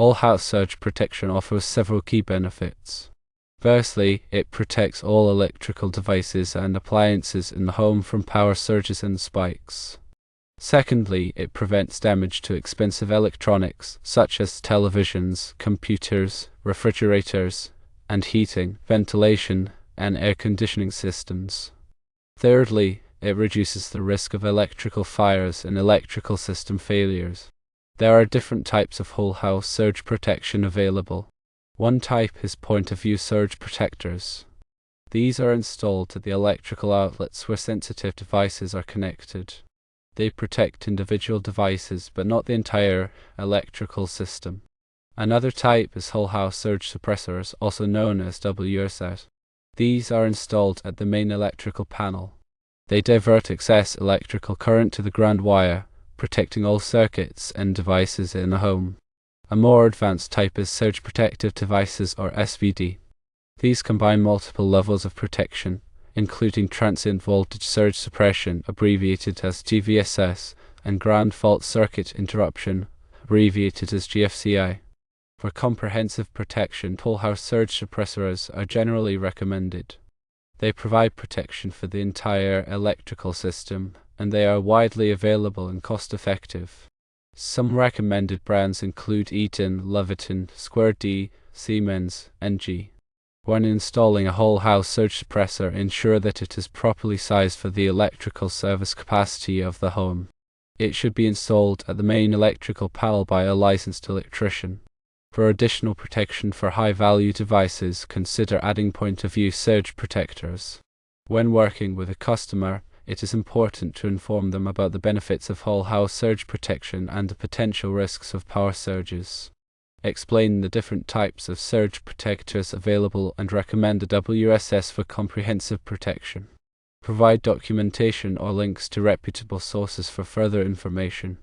Whole house surge protection offers several key benefits. Firstly, it protects all electrical devices and appliances in the home from power surges and spikes. Secondly, it prevents damage to expensive electronics such as televisions, computers, refrigerators, and heating, ventilation, and air conditioning systems. Thirdly, it reduces the risk of electrical fires and electrical system failures. There are different types of whole house surge protection available. One type is point-of-view surge protectors. These are installed at the electrical outlets where sensitive devices are connected. They protect individual devices but not the entire electrical system. Another type is whole house surge suppressors, also known as WSS. These are installed at the main electrical panel. They divert excess electrical current to the ground wire, protecting all circuits and devices in a home. A more advanced type is surge protective devices, or SVD. These combine multiple levels of protection, including transient voltage surge suppression, abbreviated as GVSS, and ground fault circuit interruption, abbreviated as GFCI. For comprehensive protection, whole house surge suppressors are generally recommended. They provide protection for the entire electrical system, and they are widely available and cost-effective. Some recommended brands include Eaton, Leviton, Square D, Siemens, and G. When installing a whole house surge suppressor, ensure that it is properly sized for the electrical service capacity of the home. It should be installed at the main electrical panel by a licensed electrician. For additional protection for high-value devices, consider adding point-of-view surge protectors. When working with a customer, it is important to inform them about the benefits of whole house surge protection and the potential risks of power surges. Explain the different types of surge protectors available and recommend a WSS for comprehensive protection. Provide documentation or links to reputable sources for further information.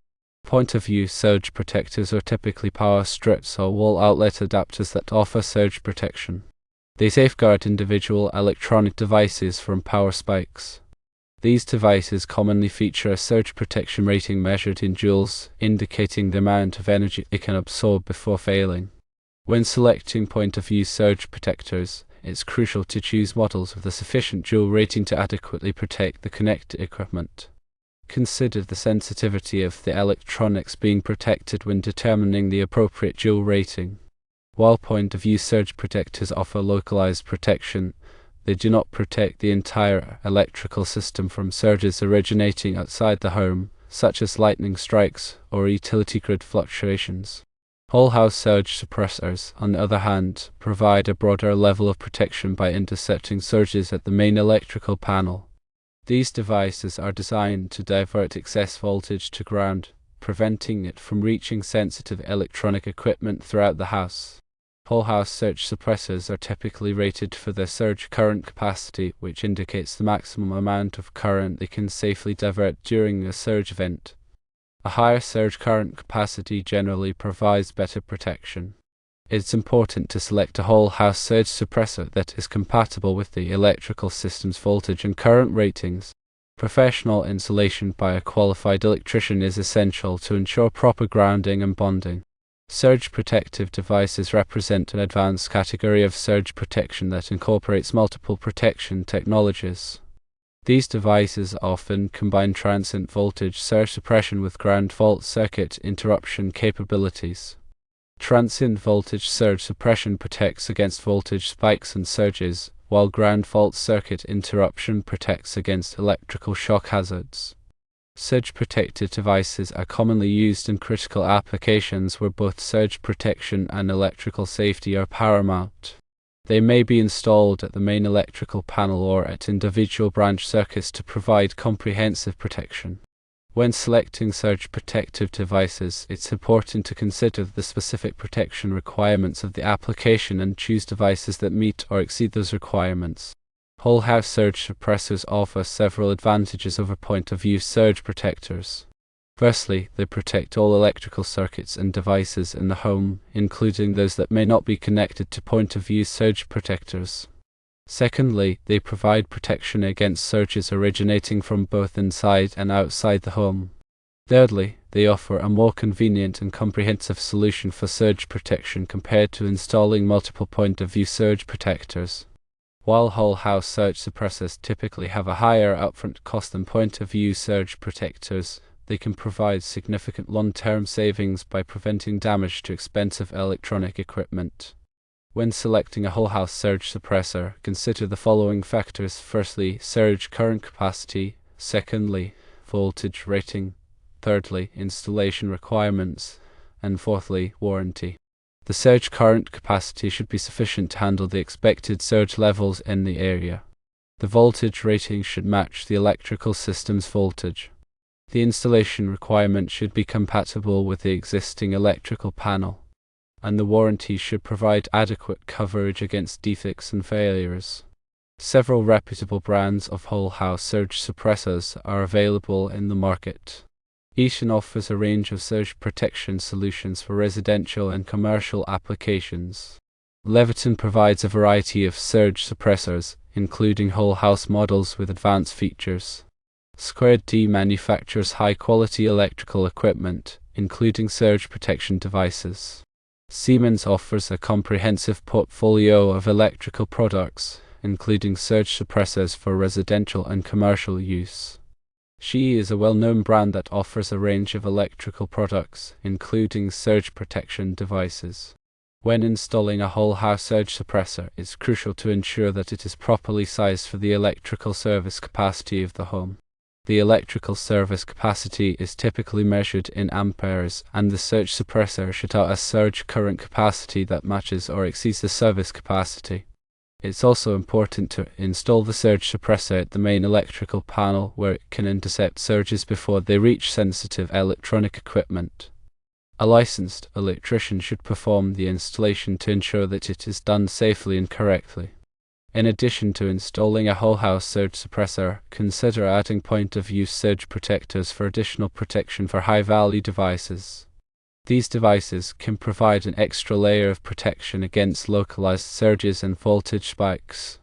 Point-of-view surge protectors are typically power strips or wall outlet adapters that offer surge protection. They safeguard individual electronic devices from power spikes. These devices commonly feature a surge protection rating measured in joules, indicating the amount of energy they can absorb before failing. When selecting point-of-view surge protectors, it's crucial to choose models with a sufficient joule rating to adequately protect the connected equipment. Consider the sensitivity of the electronics being protected when determining the appropriate joule rating. While point-of-view surge protectors offer localized protection, they do not protect the entire electrical system from surges originating outside the home, such as lightning strikes or utility grid fluctuations. Whole house surge suppressors, on the other hand, provide a broader level of protection by intercepting surges at the main electrical panel. These devices are designed to divert excess voltage to ground, preventing it from reaching sensitive electronic equipment throughout the house. Whole house surge suppressors are typically rated for their surge current capacity, which indicates the maximum amount of current they can safely divert during a surge event. A higher surge current capacity generally provides better protection. It's important to select a whole house surge suppressor that is compatible with the electrical system's voltage and current ratings. Professional installation by a qualified electrician is essential to ensure proper grounding and bonding. Surge protective devices represent an advanced category of surge protection that incorporates multiple protection technologies. These devices often combine transient voltage surge suppression with ground fault circuit interruption capabilities. Transient voltage surge suppression protects against voltage spikes and surges, while ground fault circuit interruption protects against electrical shock hazards. Surge protected devices are commonly used in critical applications where both surge protection and electrical safety are paramount. They may be installed at the main electrical panel or at individual branch circuits to provide comprehensive protection. When selecting surge protective devices, it's important to consider the specific protection requirements of the application and choose devices that meet or exceed those requirements. Whole house surge suppressors offer several advantages over point-of-view surge protectors. Firstly, they protect all electrical circuits and devices in the home, including those that may not be connected to point-of-view surge protectors. Secondly, they provide protection against surges originating from both inside and outside the home. Thirdly, They offer a more convenient and comprehensive solution for surge protection compared to installing multiple point-of-view surge protectors. While whole-house surge suppressors typically have a higher upfront cost than point-of-view surge protectors, they can provide significant long-term savings by preventing damage to expensive electronic equipment. When selecting a whole-house surge suppressor, consider the following factors. Firstly, surge current capacity. Secondly, voltage rating. Thirdly, installation requirements. And fourthly, warranty. The surge current capacity should be sufficient to handle the expected surge levels in the area. The voltage rating should match the electrical system's voltage. The installation requirement should be compatible with the existing electrical panel. And the warranty should provide adequate coverage against defects and failures. Several reputable brands of whole-house surge suppressors are available in the market. Each offers a range of surge protection solutions for residential and commercial applications. Leviton provides a variety of surge suppressors, including whole-house models with advanced features. Squared D manufactures high-quality electrical equipment, including surge protection devices. Siemens offers a comprehensive portfolio of electrical products, including surge suppressors for residential and commercial use. She is a well-known brand that offers a range of electrical products, including surge protection devices. When installing a whole-house surge suppressor, it's crucial to ensure that it is properly sized for the electrical service capacity of the home. The electrical service capacity is typically measured in amperes, and the surge suppressor should have a surge current capacity that matches or exceeds the service capacity. It's also important to install the surge suppressor at the main electrical panel, where it can intercept surges before they reach sensitive electronic equipment. A licensed electrician should perform the installation to ensure that it is done safely and correctly. In addition to installing a whole-house surge suppressor, consider adding point-of-view surge protectors for additional protection for high-value devices. These devices can provide an extra layer of protection against localized surges and voltage spikes.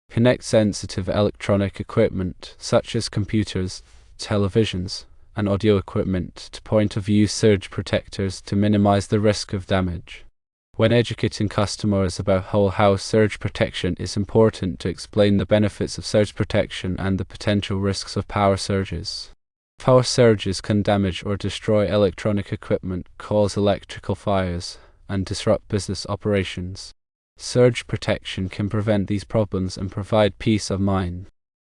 Connect sensitive electronic equipment, such as computers, televisions, and audio equipment, to point-of-view surge protectors to minimize the risk of damage. When educating customers about whole-house surge protection, it's important to explain the benefits of surge protection and the potential risks of power surges. Power surges can damage or destroy electronic equipment, cause electrical fires, and disrupt business operations. Surge protection can prevent these problems and provide peace of mind.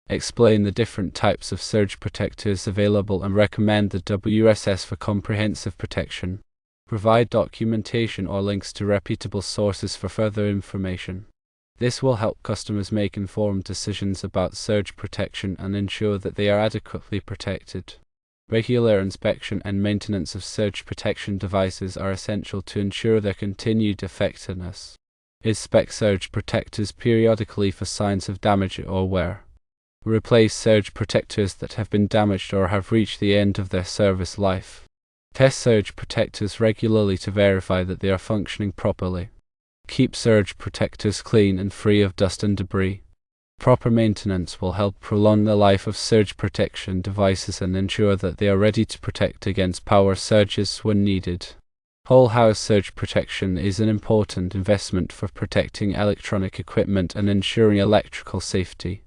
Explain the different types of surge protectors available and recommend the WSS for comprehensive protection. Provide documentation or links to reputable sources for further information. This will help customers make informed decisions about surge protection and ensure that they are adequately protected. Regular inspection and maintenance of surge protection devices are essential to ensure their continued effectiveness. Inspect surge protectors periodically for signs of damage or wear. Replace surge protectors that have been damaged or have reached the end of their service life. Test surge protectors regularly to verify that they are functioning properly. Keep surge protectors clean and free of dust and debris. Proper maintenance will help prolong the life of surge protection devices and ensure that they are ready to protect against power surges when needed. Whole-house surge protection is an important investment for protecting electronic equipment and ensuring electrical safety.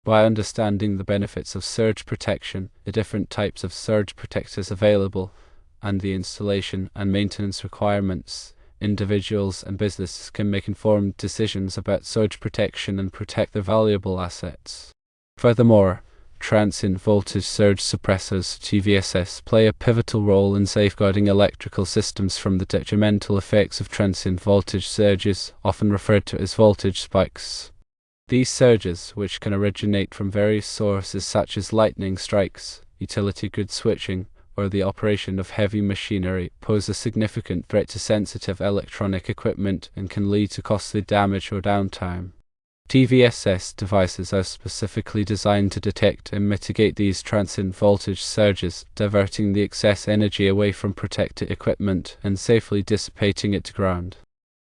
By understanding the benefits of surge protection, the different types of surge protectors available, and the installation and maintenance requirements, individuals and businesses can make informed decisions about surge protection and protect their valuable assets. Furthermore, transient voltage surge suppressors (TVSS) play a pivotal role in safeguarding electrical systems from the detrimental effects of transient voltage surges, often referred to as voltage spikes. These surges, which can originate from various sources such as lightning strikes, utility grid switching, or the operation of heavy machinery, pose a significant threat to sensitive electronic equipment and can lead to costly damage or downtime. TVSS devices are specifically designed to detect and mitigate these transient voltage surges, diverting the excess energy away from protected equipment and safely dissipating it to ground.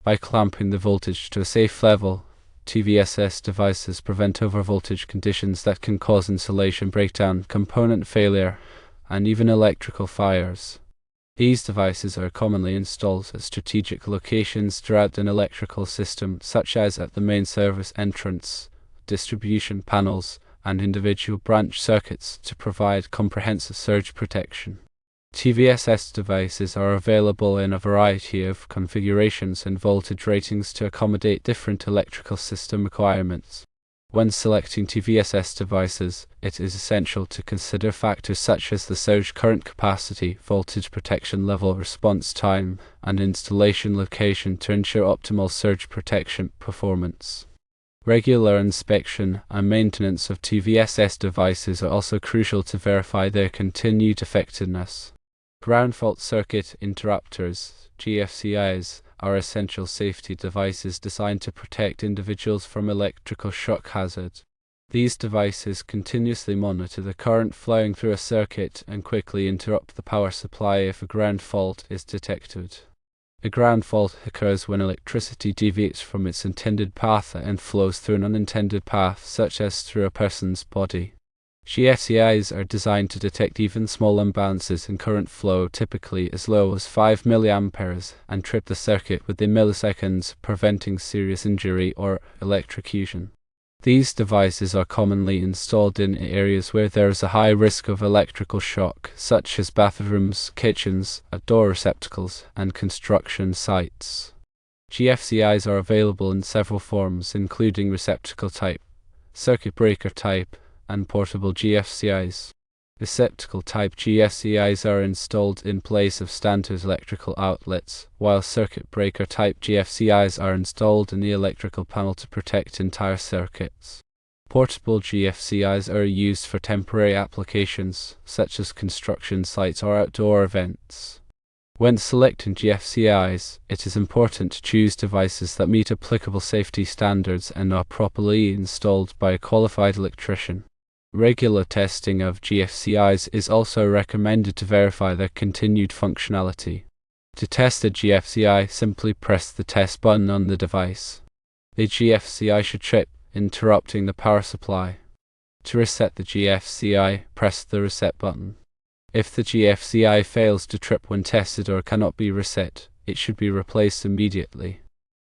By clamping the voltage to a safe level, TVSS devices prevent overvoltage conditions that can cause insulation breakdown, component failure, and even electrical fires. These devices are commonly installed at strategic locations throughout an electrical system, such as at the main service entrance, distribution panels, and individual branch circuits to provide comprehensive surge protection. TVSS devices are available in a variety of configurations and voltage ratings to accommodate different electrical system requirements. When selecting TVSS devices, it is essential to consider factors such as the surge current capacity, voltage protection level, response time, and installation location to ensure optimal surge protection performance. Regular inspection and maintenance of TVSS devices are also crucial to verify their continued effectiveness. Ground fault circuit interrupters, GFCIs, are essential safety devices designed to protect individuals from electrical shock hazard. These devices continuously monitor the current flowing through a circuit and quickly interrupt the power supply if a ground fault is detected. A ground fault occurs when electricity deviates from its intended path and flows through an unintended path, such as through a person's body. GFCIs are designed to detect even small imbalances in current flow, typically as low as 5 mA, and trip the circuit within milliseconds, preventing serious injury or electrocution. These devices are commonly installed in areas where there is a high risk of electrical shock, such as bathrooms, kitchens, door receptacles, and construction sites. GFCIs are available in several forms, including receptacle type, circuit breaker type, and portable GFCIs. Receptacle type GFCIs are installed in place of standard electrical outlets, while circuit breaker type GFCIs are installed in the electrical panel to protect entire circuits. Portable GFCIs are used for temporary applications, such as construction sites or outdoor events. When selecting GFCIs, it is important to choose devices that meet applicable safety standards and are properly installed by a qualified electrician. Regular testing of GFCIs is also recommended to verify their continued functionality. To test a GFCI, simply press the test button on the device. The GFCI should trip, interrupting the power supply. To reset the GFCI, press the reset button. If the GFCI fails to trip when tested or cannot be reset, it should be replaced immediately.